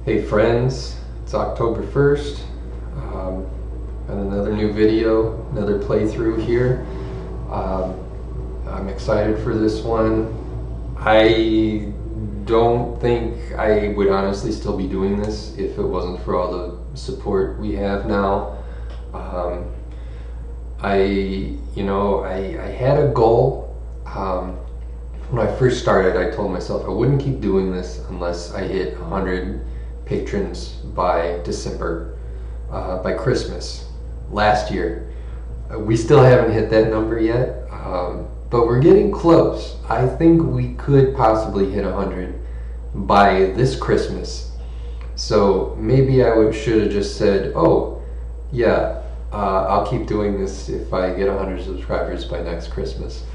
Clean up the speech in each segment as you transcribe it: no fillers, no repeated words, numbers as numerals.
Hey friends, it's October 1st, and another new video, another playthrough here. I'm excited for this one. I don't think I would honestly still be doing this if it wasn't for all the support we have now. I had a goal. When I first started, I told myself I wouldn't keep doing this unless I hit 100 patrons by December, by Christmas last year. We still haven't hit that number yet, but we're getting close. I think we could possibly hit 100 by this Christmas. So maybe I should have just said, oh, yeah, I'll keep doing this if I get 100 subscribers by next Christmas.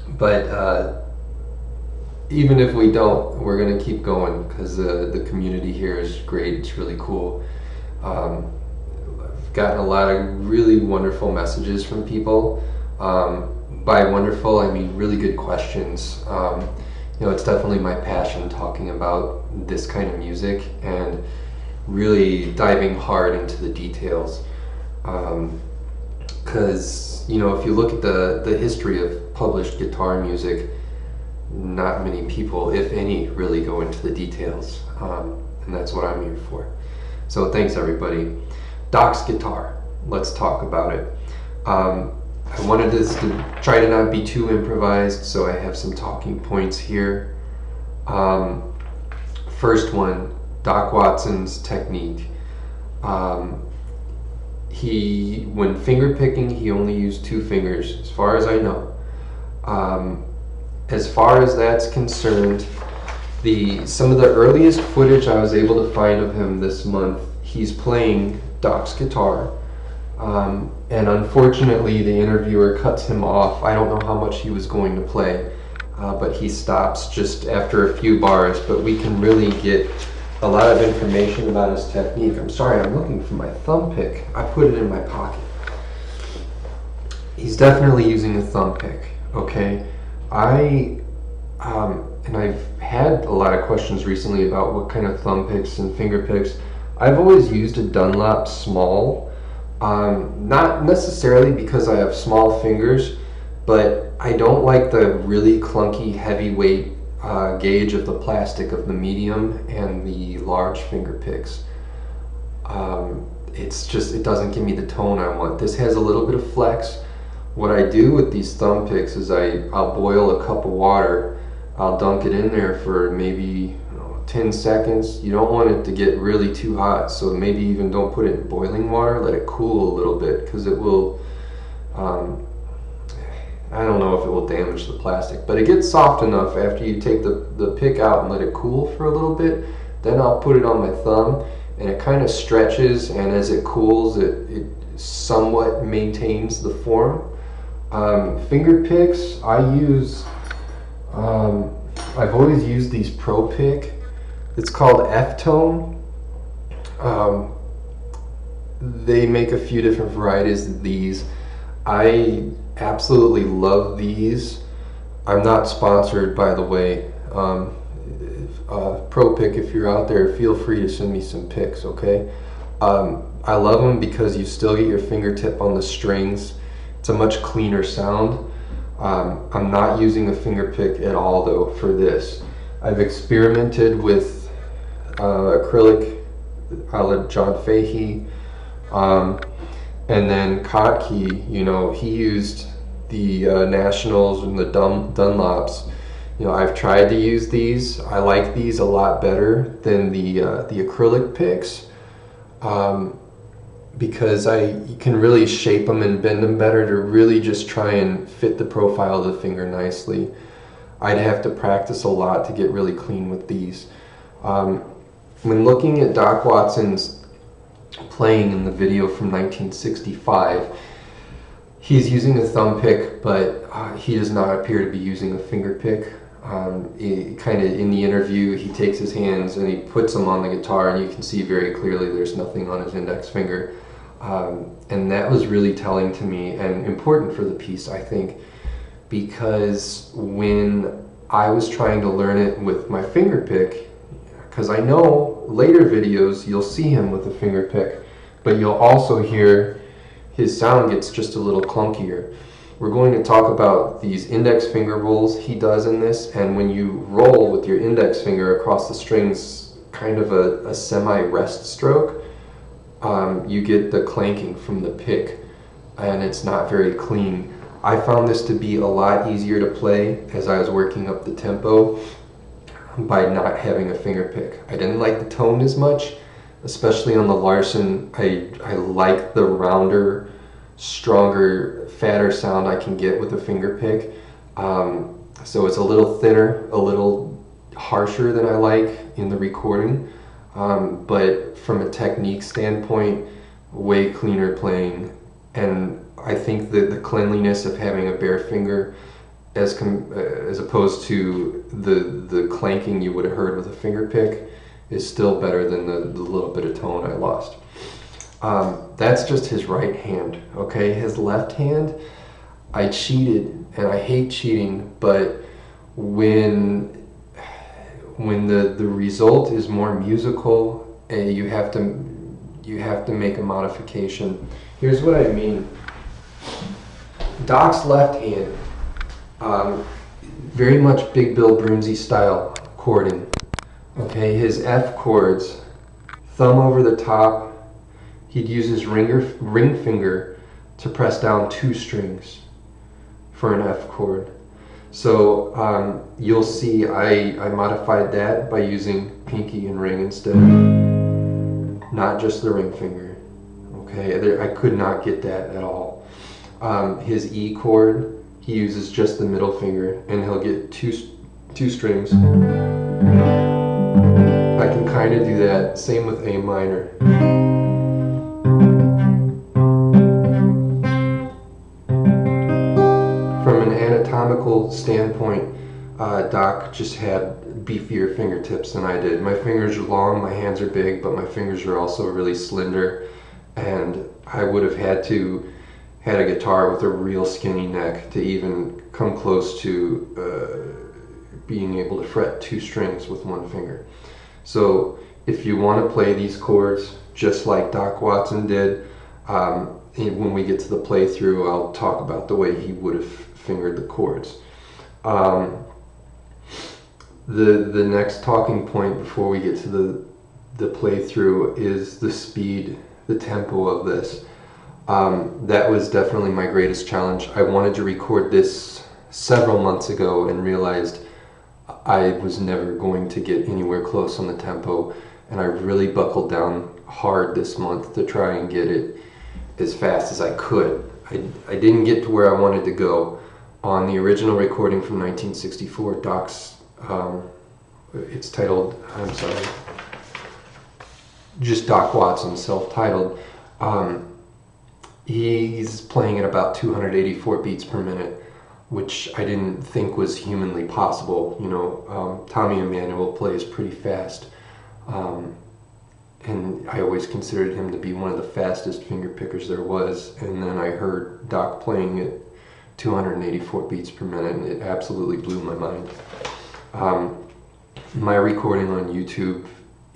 But even if we don't, we're going to keep going because the community here is great. It's really cool. I've gotten a lot of really wonderful messages from people. By wonderful, I mean really good questions. It's definitely my passion talking about this kind of music and really diving hard into the details. Because, if you look at the history of published guitar music, not many people, if any, really go into the details, and that's what I'm here for. So thanks everybody. Doc's guitar, let's talk about it. I wanted this to try to not be too improvised, so I have some talking points here. First one, Doc Watson's technique. When finger picking, he only used 2 fingers, as far as I know. As far as that's concerned, some of the earliest footage I was able to find of him this month, he's playing Doc's guitar, and unfortunately the interviewer cuts him off. I don't know how much he was going to play, but he stops just after a few bars, but we can really get a lot of information about his technique. I'm sorry, I'm looking for my thumb pick. I put it in my pocket. He's definitely using a thumb pick, okay? And I've had a lot of questions recently about what kind of thumb picks and finger picks. I've always used a Dunlop small, not necessarily because I have small fingers, but I don't like the really clunky heavyweight gauge of the plastic of the medium and the large finger picks. It doesn't give me the tone I want. This has a little bit of flex. What I do with these thumb picks is I'll boil a cup of water. I'll dunk it in there for maybe 10 seconds. You don't want it to get really too hot, so maybe even don't put it in boiling water. Let it cool a little bit, because it will, I don't know if it will damage the plastic, but it gets soft enough after you take the pick out and let it cool for a little bit. Then I'll put it on my thumb, and it kind of stretches, and as it cools, it somewhat maintains the form. Finger picks, I've always used these Pro Pick. It's called F-Tone. They make a few different varieties of these. I absolutely love these. I'm not sponsored, by the way. Pro Pick, if you're out there, feel free to send me some picks, okay? I love them because you still get your fingertip on the strings. It's a much cleaner sound. I'm not using a finger pick at all though for this. I've experimented with acrylic a la John Fahey, and then Kotke, he used the Nationals and the Dunlops. I've tried to use these. I like these a lot better than the acrylic picks, because you can really shape them and bend them better to really just try and fit the profile of the finger nicely. I'd have to practice a lot to get really clean with these. When looking at Doc Watson's playing in the video from 1965, he's using a thumb pick, but he does not appear to be using a finger pick. Kind of in the interview, he takes his hands and he puts them on the guitar, and you can see very clearly there's nothing on his index finger. And that was really telling to me and important for the piece, I think, because when I was trying to learn it with my finger pick, because I know later videos you'll see him with a finger pick, but you'll also hear his sound gets just a little clunkier. We're going to talk about these index finger rolls he does in this, and when you roll with your index finger across the strings, kind of a semi-rest stroke, you get the clanking from the pick, and it's not very clean. I found this to be a lot easier to play as I was working up the tempo by not having a finger pick. I didn't like the tone as much, especially on the Larson. I like the rounder, stronger, fatter sound I can get with a finger pick. So it's a little thinner, a little harsher than I like in the recording. But from a technique standpoint, way cleaner playing. And I think that the cleanliness of having a bare finger as opposed to the clanking you would have heard with a finger pick is still better than the little bit of tone I lost. That's just his right hand, okay? His left hand, I cheated, and I hate cheating, but when the result is more musical, you have to make a modification. Here's what I mean. Doc's left hand, very much Big Bill Broomsey style chording. Okay, his F chords, thumb over the top, he'd use his ring finger to press down 2 strings for an F chord. So you'll see I modified that by using pinky and ring instead, not just the ring finger. Okay, I could not get that at all. His E chord, he uses just the middle finger, and he'll get two strings. I can kind of do that. Same with A minor. From an anatomical standpoint, Doc just had beefier fingertips than I did. My fingers are long, my hands are big, but my fingers are also really slender, and I would have had a guitar with a real skinny neck to even come close to being able to fret 2 strings with 1 finger. So if you want to play these chords just like Doc Watson did, when we get to the playthrough, I'll talk about the way he would have fingered the chords. The next talking point before we get to the playthrough is the speed, the tempo of this. That was definitely my greatest challenge. I wanted to record this several months ago and realized I was never going to get anywhere close on the tempo, and I really buckled down hard this month to try and get it as fast as I could. I didn't get to where I wanted to go. On the original recording from 1964, Doc's, it's titled, I'm sorry, just Doc Watson, self-titled. He's playing at about 284 beats per minute, which I didn't think was humanly possible. You know, Tommy Emmanuel plays pretty fast, and I always considered him to be one of the fastest finger pickers there was, and then I heard Doc playing at 284 beats per minute, and it absolutely blew my mind. My recording on YouTube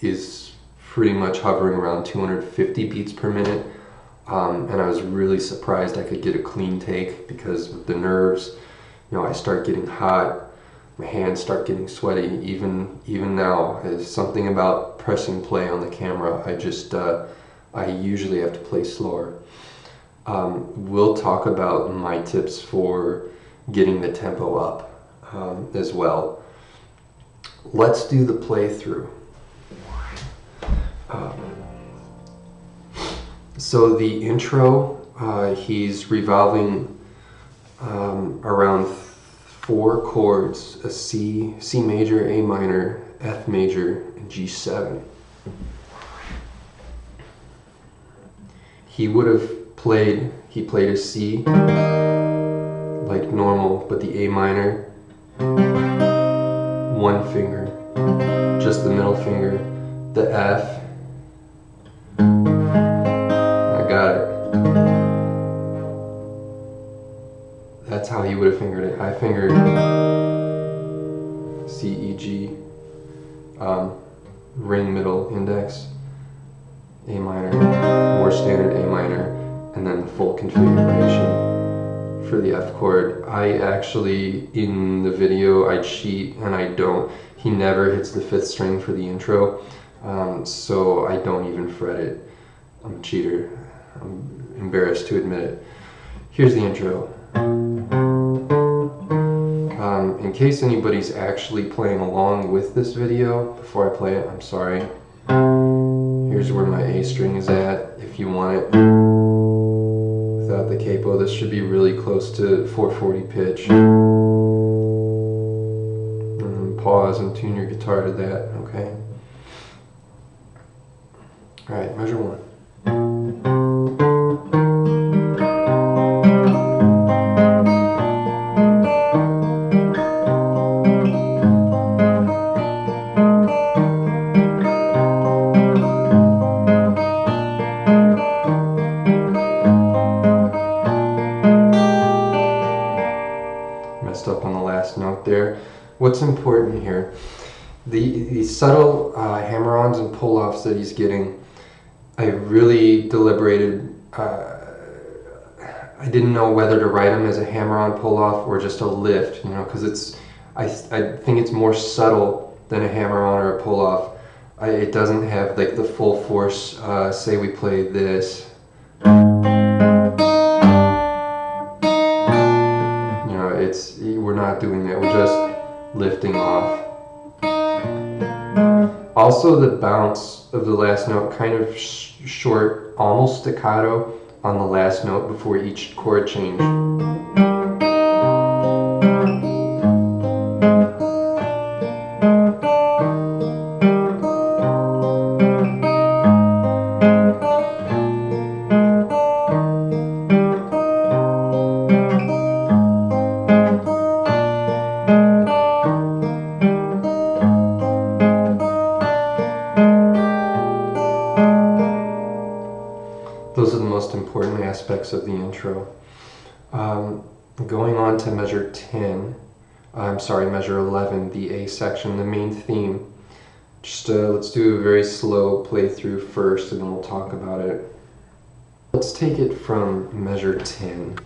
is pretty much hovering around 250 beats per minute. And I was really surprised I could get a clean take, because with the nerves, you know, I start getting hot, my hands start getting sweaty. Even now, there's something about pressing play on the camera. I usually have to play slower. We'll talk about my tips for getting the tempo up as well. Let's do the playthrough. So the intro, he's revolving around 4 chords: a C, C major, A minor, F major, and G7. He played a C like normal, but the A minor, 1 finger, just the middle finger, the F, got it. That's how he would have fingered it. I fingered C, E, G. ring middle index, A minor, more standard A minor, and then the full configuration for the F chord. I actually, in the video, I cheat and I don't. He never hits the 5th string for the intro, so I don't even fret it. I'm a cheater. I'm embarrassed to admit it. Here's the intro. In case anybody's actually playing along with this video, before I play it, I'm sorry. Here's where my A string is at. If you want it without the capo, this should be really close to 440 pitch. And pause and tune your guitar to that, okay? Alright, measure 1. Messed up on the last note there. What's important here? The subtle hammer-ons and pull-offs that he's getting, I really deliberated. I didn't know whether to write them as a hammer-on pull-off or just a lift, you know, because I think it's more subtle than a hammer-on or a pull-off. It doesn't have like the full force. Say we play this. We're not doing that, we're just lifting off. Also, the bounce of the last note, kind of short, almost staccato on the last note before each chord change. Those are the most important aspects of the intro. Going on to measure 10, measure 11, the A section, the main theme. Just let's do a very slow playthrough first and then we'll talk about it. Let's take it from measure 10.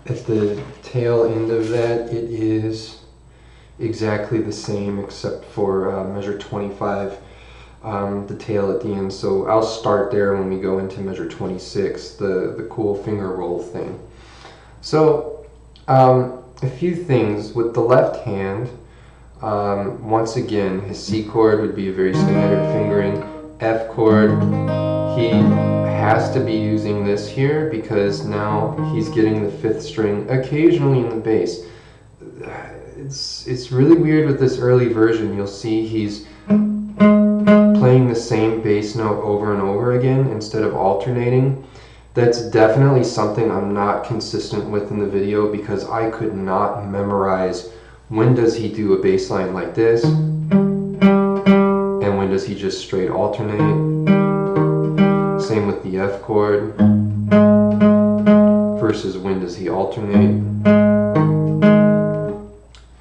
At the tail end of that, it is exactly the same except for measure 25, the tail at the end. So I'll start there when we go into measure 26, the cool finger roll thing. So a few things with the left hand. Once again, his C chord would be a very standard fingering. F chord, he has to be using this here because now he's getting the 5th string occasionally in the bass. It's really weird with this early version. You'll see he's playing the same bass note over and over again instead of alternating. That's definitely something I'm not consistent with in the video because I could not memorize when does he do a bass line like this and when does he just straight alternate. Same with the F chord versus when does he alternate.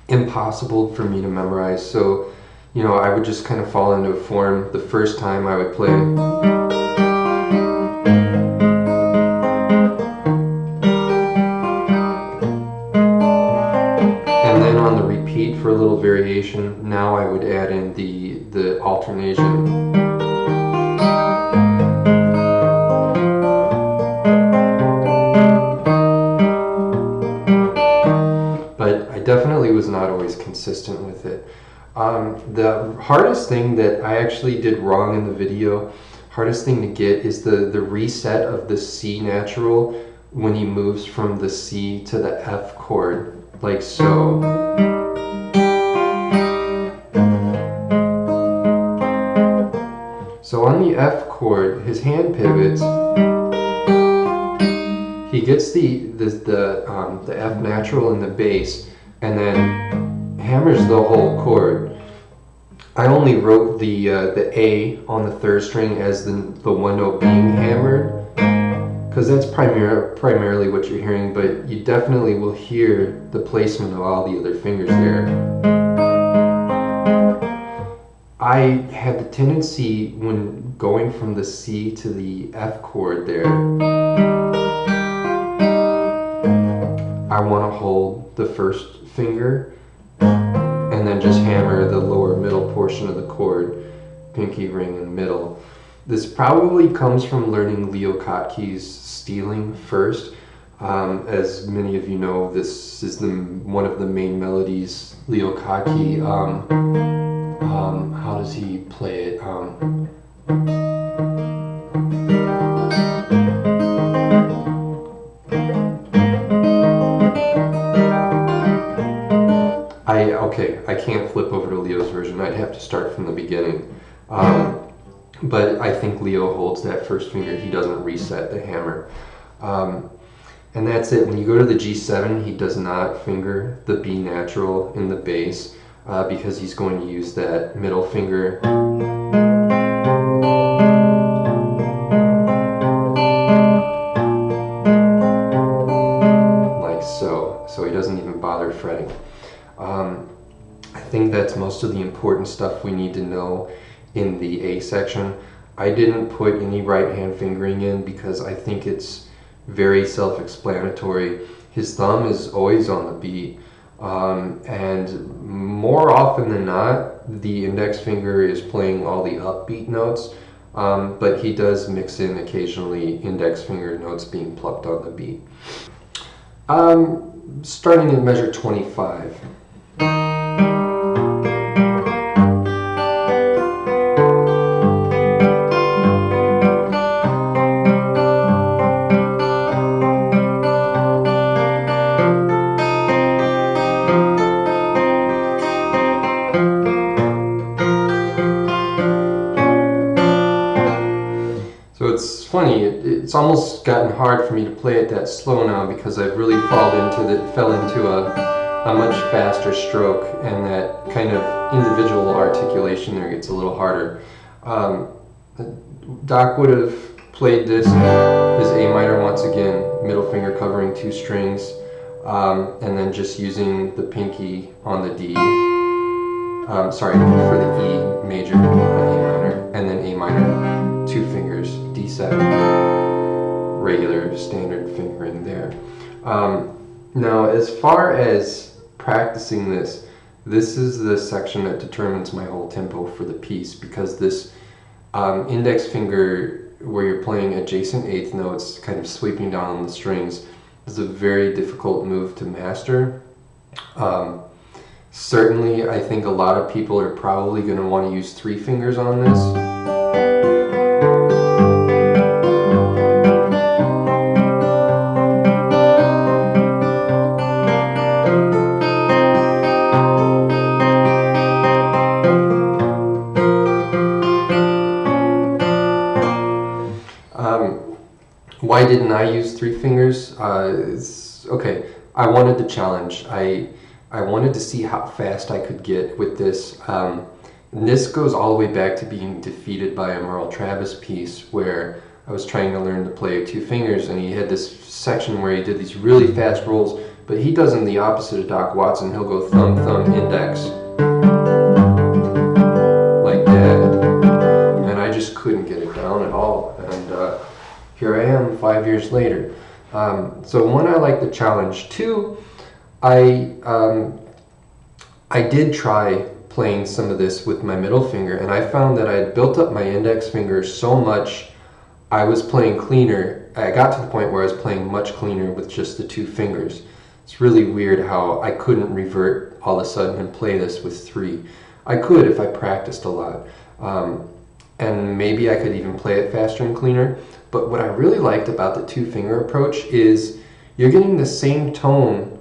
Impossible for me to memorize, so you know, I would just kind of fall into a form. The first time I would play and then on the repeat for a little variation, now I would add in the alternation. Definitely was not always consistent with it. The hardest thing that I actually did wrong in the video, hardest thing to get is the reset of the C natural when he moves from the C to the F chord, like so. So on the F chord, his hand pivots. He gets the F natural in the bass, and then hammers the whole chord. I only wrote the A on the third string as the one note being hammered, because that's primarily what you're hearing, but you definitely will hear the placement of all the other fingers there. I had the tendency when going from the C to the F chord there, I want to hold the first finger and then just hammer the lower middle portion of the chord, pinky, ring, and middle. This probably comes from learning Leo Kotke's stealing first. As many of you know, this is one of the main melodies. Leo Kotke, how does he play it? I can't flip over to Leo's version. I'd have to start from the beginning. But I think Leo holds that first finger. He doesn't reset the hammer. And that's it. When you go to the G7, he does not finger the B natural in the bass because he's going to use that middle finger. Like so. So he doesn't even bother fretting. I think that's most of the important stuff we need to know in the A section. I didn't put any right hand fingering in because I think it's very self-explanatory. His thumb is always on the beat, and more often than not, the index finger is playing all the upbeat notes, but he does mix in occasionally index finger notes being plucked on the beat. Starting at measure 25. It's funny, it's almost gotten hard for me to play it that slow now because I've really fell into a much faster stroke, and that kind of individual articulation there gets a little harder. Doc would have played this, his A minor once again, middle finger covering two strings, and then just using the pinky on the D, for the E major, A minor, and then A minor, two fingers, D7, regular standard fingering there. Now, as far as practicing this is the section that determines my whole tempo for the piece, because this index finger where you're playing adjacent eighth notes, kind of sweeping down on the strings, is a very difficult move to master. Certainly, I think a lot of people are probably going to want to use three fingers on this. Why didn't I use three fingers? Okay, I wanted the challenge. I wanted to see how fast I could get with this. And this goes all the way back to being defeated by a Merle Travis piece where I was trying to learn to play two fingers, and he had this section where he did these really fast rolls, but he does them the opposite of Doc Watson. He'll go thumb, thumb, index, like that. And I just couldn't get it down at all. And here I am 5 years later. So one, I like the challenge. Two, I did try playing some of this with my middle finger, and I found that I had built up my index finger so much I was playing cleaner. I got to the point where I was playing much cleaner with just the two fingers. It's really weird how I couldn't revert all of a sudden and play this with three. I could if I practiced a lot. And maybe I could even play it faster and cleaner. But what I really liked about the two finger approach is you're getting the same tone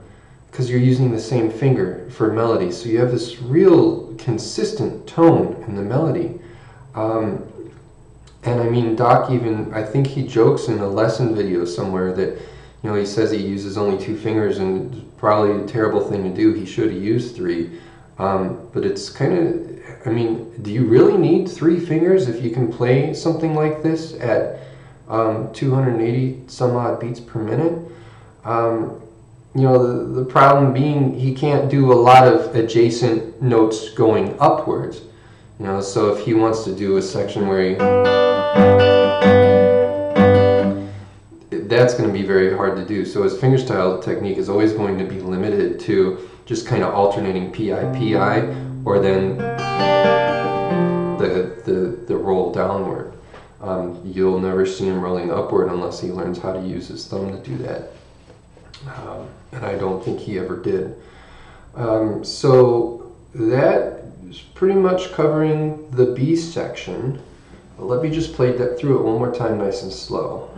because you're using the same finger for melody. So you have this real consistent tone in the melody. And I mean, Doc even, I think he jokes in a lesson video somewhere that, he says he uses only 2 fingers, and it's probably a terrible thing to do. He should have used 3. But it's kind of, I mean, do you really need 3 fingers if you can play something like this at 280 some odd beats per minute? The problem being he can't do a lot of adjacent notes going upwards. So if he wants to do a section where that's going to be very hard to do. So his fingerstyle technique is always going to be limited to just kind of alternating PI, or then the roll downward. You'll never see him rolling upward unless he learns how to use his thumb to do that. And I don't think he ever did. So that is pretty much covering the B section. Let me just play that through it one more time, nice and slow.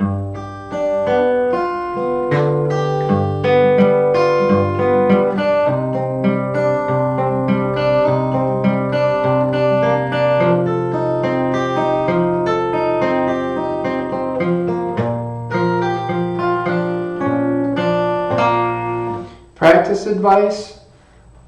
Practice advice: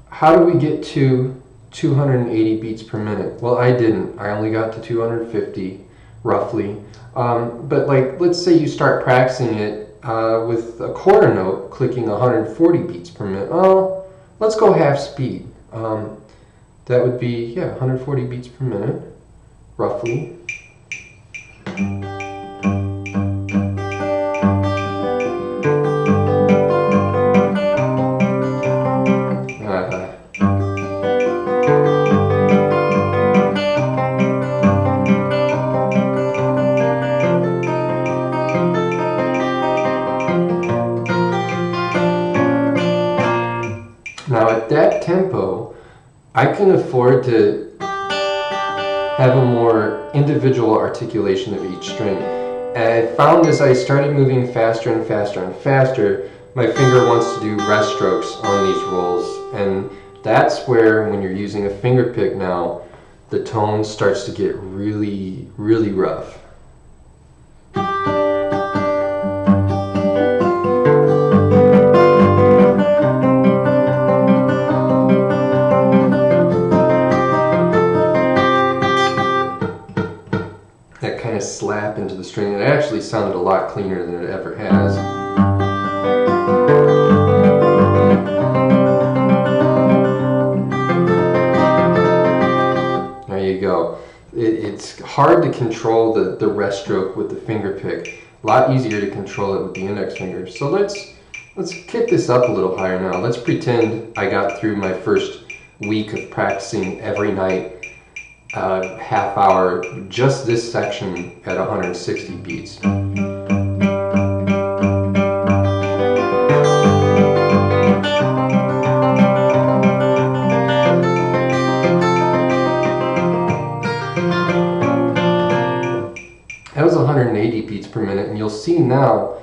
how do we get to 280 beats per minute? Well, I didn't. I only got to 250, roughly. But let's say you start practicing it with a quarter note, clicking 140 beats per minute. Oh, let's go half speed. That would be, 140 beats per minute, roughly. Now at that tempo, I can afford to have a more individual articulation of each string. And I found as I started moving faster and faster and faster, my finger wants to do rest strokes on these rolls. And that's where, when you're using a finger pick now, the tone starts to get really, really rough. That kind of slap into the string, it actually sounded a lot cleaner than it ever has. There you go. It's hard to control the rest stroke with the finger pick. A lot easier to control it with the index finger. So let's kick this up a little higher now. Let's pretend I got through my first week of practicing every night, half hour, just this section at 160 beats. That was 180 beats per minute, and you'll see now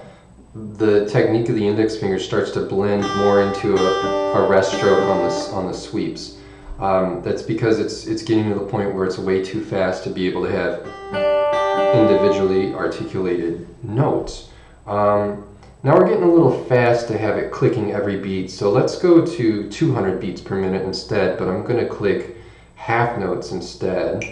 the technique of the index finger starts to blend more into a rest stroke on the sweeps. That's because it's getting to the point where it's way too fast to be able to have individually articulated notes. Now we're getting a little fast to have it clicking every beat, so let's go to 200 beats per minute instead, but I'm going to click half notes instead.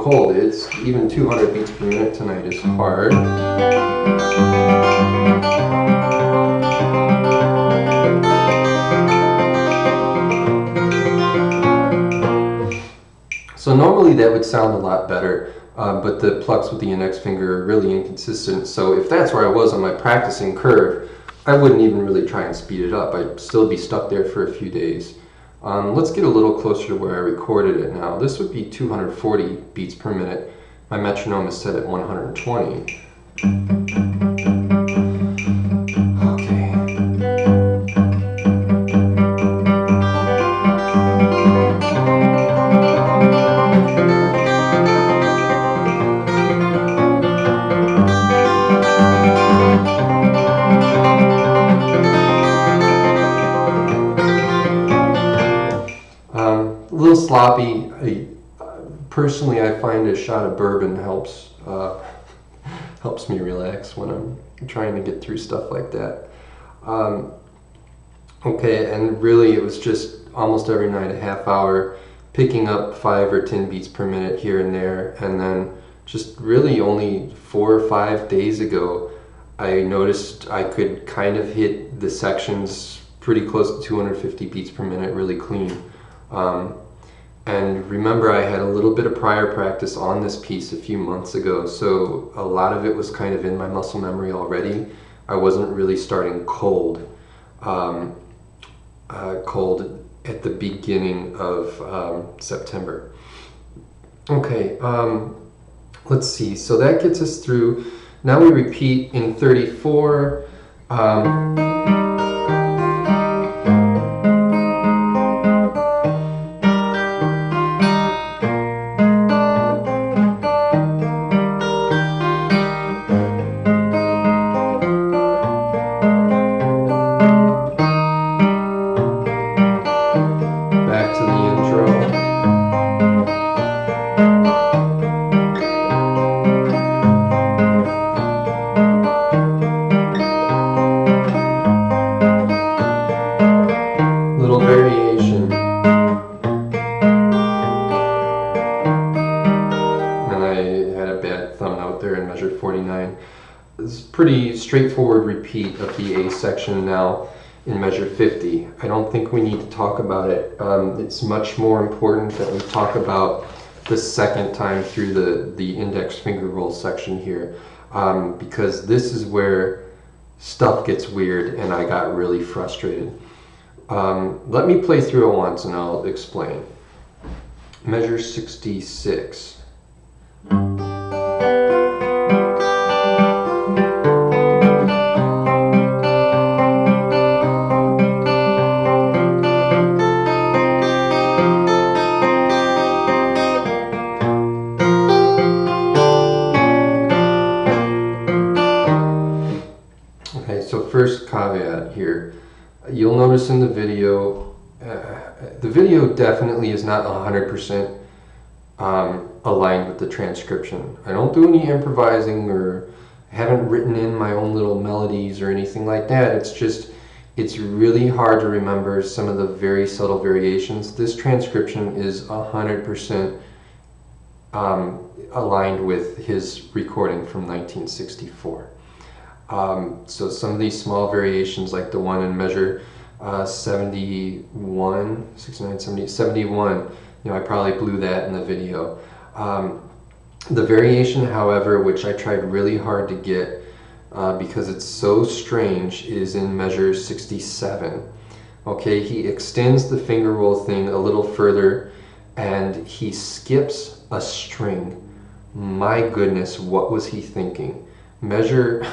Cold. It's even 200 beats per minute tonight is hard. So normally that would sound a lot better, but the plucks with the index finger are really inconsistent. So if that's where I was on my practicing curve, I wouldn't even really try and speed it up. I'd still be stuck there for a few days. Let's get a little closer to where I recorded it now. This would be 240 beats per minute. My metronome is set at 120. Okay. sloppy. Personally, I find a shot of bourbon helps helps me relax when I'm trying to get through stuff like that. Okay, and really it was just almost every night a half hour, picking up 5 or 10 beats per minute here and there, and then just really only 4 or 5 days ago I noticed I could kind of hit the sections pretty close to 250 beats per minute really clean. And remember, I had a little bit of prior practice on this piece a few months ago, so a lot of it was kind of in my muscle memory already. I wasn't really starting cold at the beginning of September. Okay, let's see. So that gets us through. Now we repeat in 34. Back to the intro. Little variation. And I had a bad thumb note there and measured 49. It's a pretty straightforward repeat of the A section now in measure 50. I don't think we need to talk about it. It's much more important that we talk about the second time through the index finger roll section here, because this is where stuff gets weird and I got really frustrated. Let me play through it once and I'll explain. Measure 66. Okay, so first caveat here. You'll notice in the video definitely is not 100% aligned with the transcription. I don't do any improvising or haven't written in my own little melodies or anything like that. It's just, it's really hard to remember some of the very subtle variations. This transcription is 100% aligned with his recording from 1964. So some of these small variations, like the one in measure 71, 69, 70, 71, I probably blew that in the video. The variation, however, which I tried really hard to get because it's so strange, is in measure 67. Okay, he extends the finger roll thing a little further and he skips a string. My goodness, what was he thinking? Measure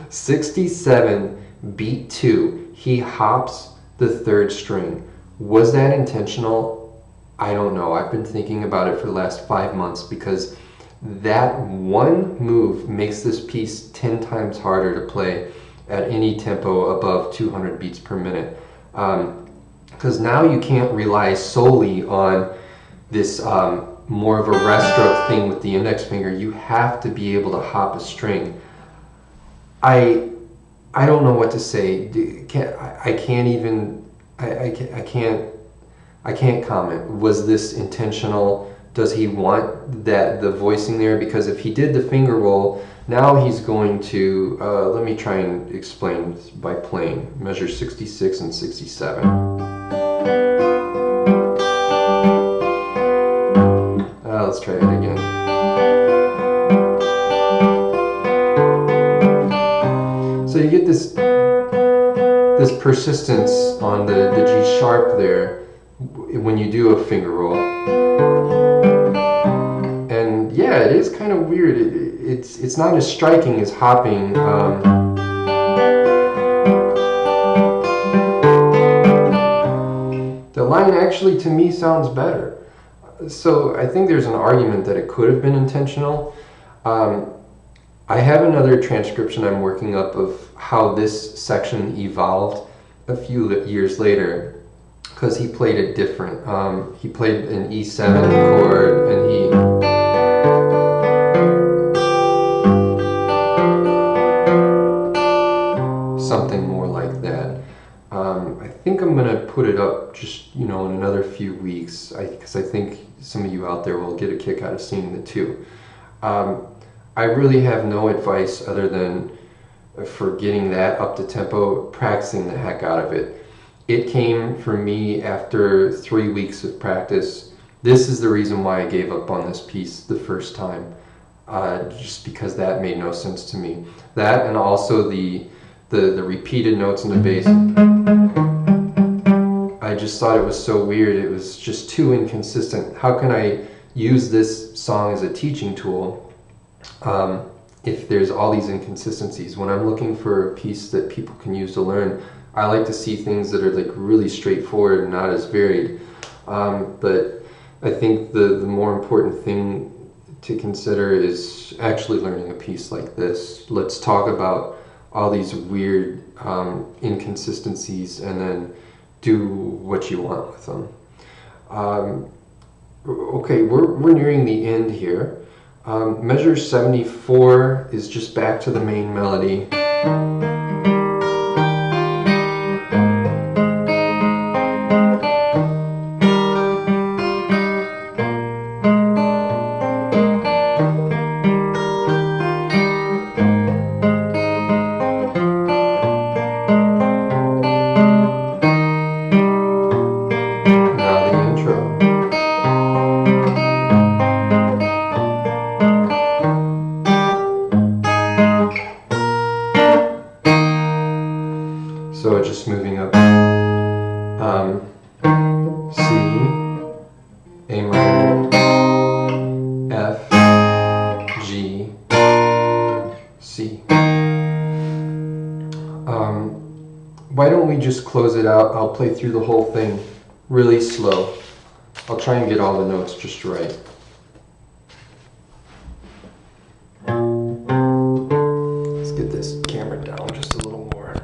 67, beat 2, he hops the 3rd string. Was that intentional? I don't know. I've been thinking about it for the last 5 months because that one move makes this piece 10 times harder to play at any tempo above 200 beats per minute. Because now you can't rely solely on this more of a rest stroke thing with the index finger. You have to be able to hop a string. I don't know what to say. I can't comment. Was this intentional? Does he want the voicing there? Because if he did the finger roll, now he's going to, let me try and explain by playing measure 66 and 67. Let's try it again. So you get this persistence on the G sharp there when you do a finger roll. And yeah, it is kind of weird. It's not as striking as hopping. The line actually to me sounds better. So I think there's an argument that it could have been intentional. I have another transcription I'm working up of how this section evolved a few years later. because he played it different. He played an E7 chord, and something more like that. I think I'm gonna put it up just in another few weeks, because I think some of you out there will get a kick out of seeing the two. I really have no advice other than for getting that up to tempo, practicing the heck out of it. It came for me after 3 weeks of practice. This is the reason why I gave up on this piece the first time, just because that made no sense to me. That, and also the repeated notes in the bass. I just thought it was so weird. It was just too inconsistent. How can I use this song as a teaching tool if there's all these inconsistencies? When I'm looking for a piece that people can use to learn, I like to see things that are like really straightforward and not as varied. But I think the more important thing to consider is actually learning a piece like this. Let's talk about all these weird inconsistencies and then do what you want with them. Okay, we're nearing the end here. Measure 74 is just back to the main melody. Now the intro. So just moving up, C, A minor, F, G, C. Why don't we just close it out? I'll play through the whole thing really slow. I'll try and get all the notes just right. Let's get this camera down just a little more.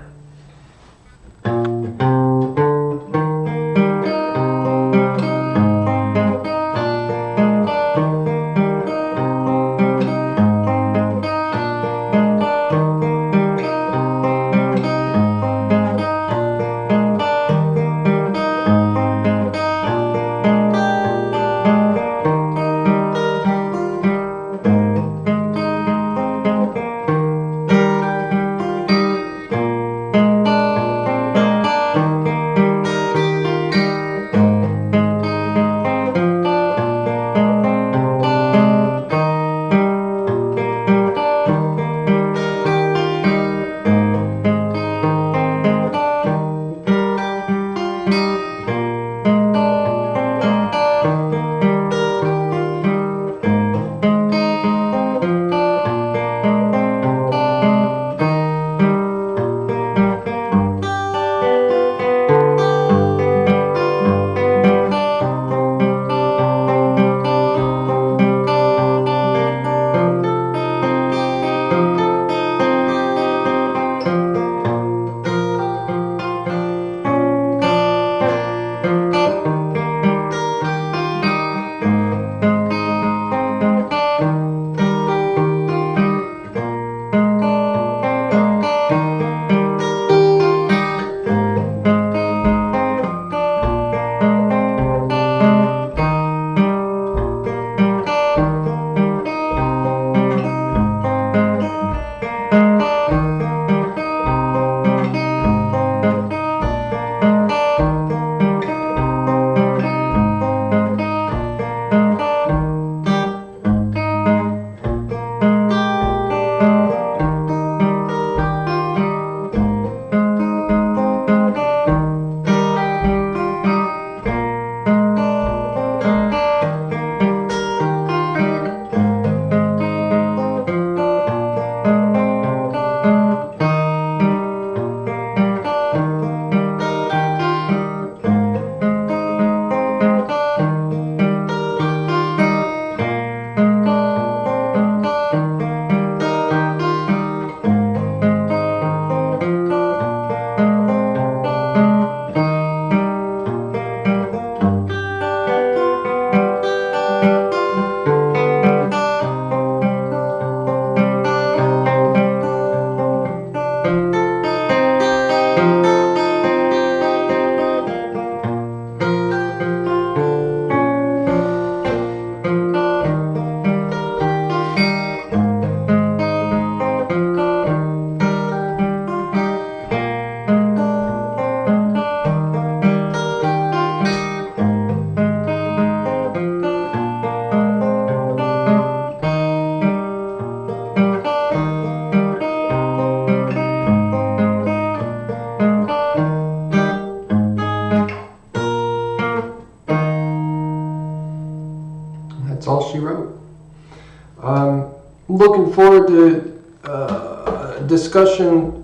Looking forward to discussion,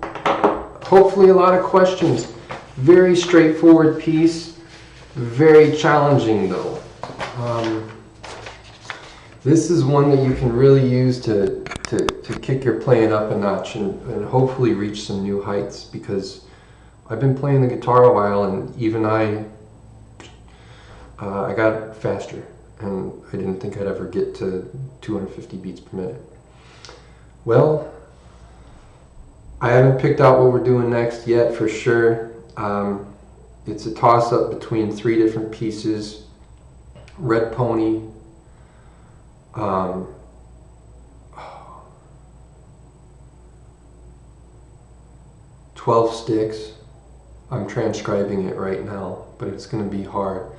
hopefully a lot of questions. Very straightforward piece, very challenging though. This is one that you can really use to kick your playing up a notch and hopefully reach some new heights, because I've been playing the guitar a while, and even I got faster, and I didn't think I'd ever get to 250 beats per minute. Well, I haven't picked out what we're doing next yet for sure. It's a toss-up between 3 different pieces. Red Pony, 12 sticks. I'm transcribing it right now, but it's going to be hard.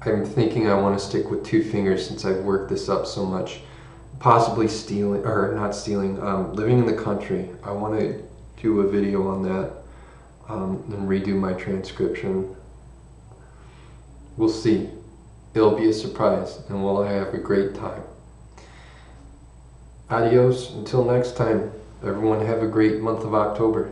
I'm thinking I want to stick with 2 fingers since I've worked this up so much. Possibly stealing, or not stealing, living in the country. I want to do a video on that and redo my transcription. We'll see. It'll be a surprise, and we'll have a great time. Adios, until next time. Everyone have a great month of October.